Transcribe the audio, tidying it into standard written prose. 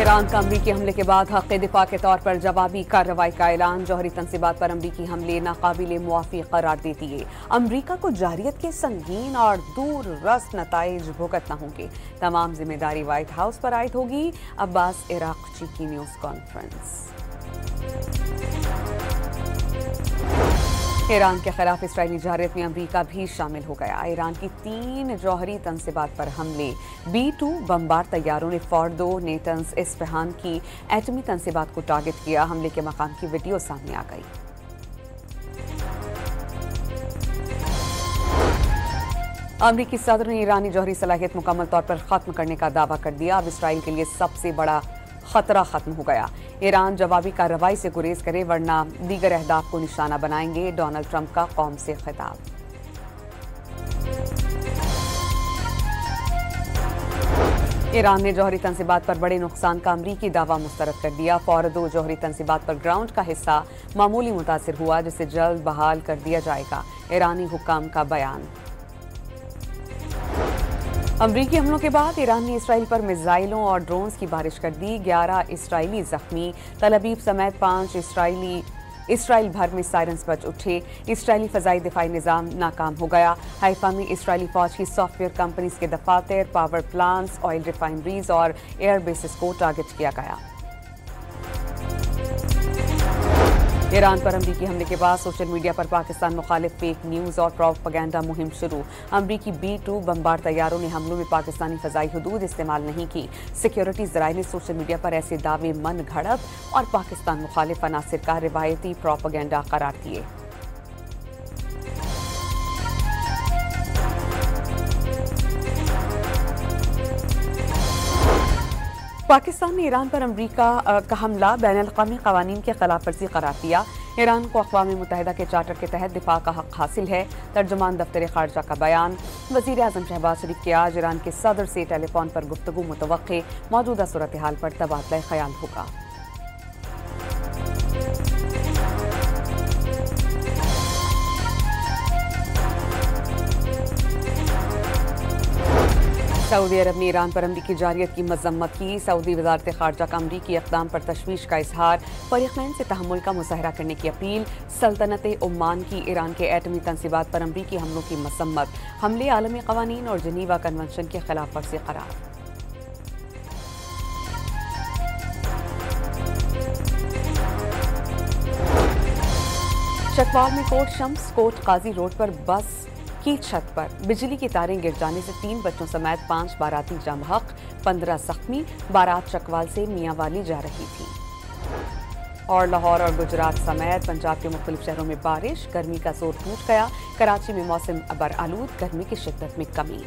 Iran का अमरीकी हमले के बाद हक़ दिफा के तौर पर जवाबी कार्रवाई का ऐलान। जौहरी तंसीबात पर अमरीकी हमले नाकाबिले मुआफ़ी करार दे दिए। अमरीका को जारियत के संगीन और दूर रस नताइज भुगतना होंगे। तमाम जिम्मेदारी व्हाइट हाउस पर आयद होगी। अब्बास इराक़ची की न्यूज़ कॉन्फ्रेंस। ईरान के खिलाफ इसराइली जारियत में अमरीका भी शामिल हो गया। ईरान की 3 जौहरी तंसीबात पर हमले। B-2 बमबार तैयारों ने फोर्डो, नेटन्स, इस्फहान की एटमी तंसीबात को टारगेट किया। हमले के मकाम की वीडियो सामने आ गई। अमरीकी सदर ने ईरानी जौहरी सलाहियत मुकम्मल तौर पर खत्म करने का दावा कर दिया। अब इसराइल के लिए सबसे बड़ा खतरा खत्म हो गया। ईरान जवाबी कार्रवाई से गुरेज करे वरना दीगर अहदाफ को निशाना बनाएंगे। डोनाल्ड ट्रंप का कौम से खिताब। ईरान ने जौहरी तंसीबात पर बड़े नुकसान का अमरीकी दावा मुस्तरद कर दिया। फोर्डो जौहरी तंसीबात पर ग्राउंड का हिस्सा मामूली मुतासिर हुआ, जिसे जल्द बहाल कर दिया जाएगा। ईरानी हुक्काम का बयान। अमरीकी हमलों के बाद ईरान ने इसराइल पर मिसाइलों और ड्रोन्स की बारिश कर दी। 11 इसराइली जख्मी। तल अवीव समेत 5 इसराइल भर में सायरन्स बज उठे। इसराइली फ़ज़ाई दिफाई निज़ाम नाकाम हो गया। हाइफा में इसराइली फ़ौज की सॉफ्टवेयर कंपनीज के दफातर, पावर प्लांट्स, ऑयल रिफाइनरीज और एयर बेसिस को टारगेट किया गया। ईरान पर अमरीकी हमले के बाद सोशल मीडिया पर पाकिस्तान मुखालिफ फेक न्यूज़ और प्रोपेगेंडा मुहिम शुरू। अमरीकी B-2 बमबार तैयारों ने हमलों में पाकिस्तानी फ़ज़ाई हदूद इस्तेमाल नहीं की। सिक्योरिटी ज़राए ने सोशल मीडिया पर ऐसे दावे मन घड़त और पाकिस्तान मुखालिफ अनासिर का रिवायती प्रोपेगेंडा करार दिए। पाकिस्तान ने ईरान पर अमरीका का हमला बैनुल-अक़वामी क़वानीन के खिलाफ वर्जी करार दिया। ईरान को अक़वाम मुत्तहिदा के चार्टर के तहत दिफा का हक़ हासिल है। तर्जुमान दफ्तर ख़ारजा का बयान। वज़ीर आज़म शहबाज शरीफ के आज ईरान के सदर से टेलीफोन पर गुफ्तगू मुतवक्के। मौजूदा सूरत हाल पर तबादला ख्याल होगा। सऊदी अरब ने ईरान पर अमरीकी जारियत की मज़म्मत की। सऊदी वज़ारत ख़ारजा का अमरीकी इक़दाम पर तशवीश का इजहार। फ़रीक़ैन से तहम्मुल का मुज़ाहरा करने की अपील। सल्तनत ओमान की ईरान के एटमी तंसीबात पर अमरीकी हमलों की मज़म्मत। हमले आलमी क़वानीन और जनीवा कन्वेंशन के खिलाफ वर्जी करार। चकवाल में कोट शम्स कोट काजी रोड पर बस की छत पर बिजली की तारें गिर जाने से 3 बच्चों समेत 5 बाराती जम हक, 15 जख्मी। बारात चकवाल से मियांवाली जा रही थी। और लाहौर और गुजरात समेत पंजाब के मुख्तलिफ शहरों में बारिश। गर्मी का जोर टूट गया। कराची में मौसम अबर आलूद। गर्मी की शिद्दत में कमी।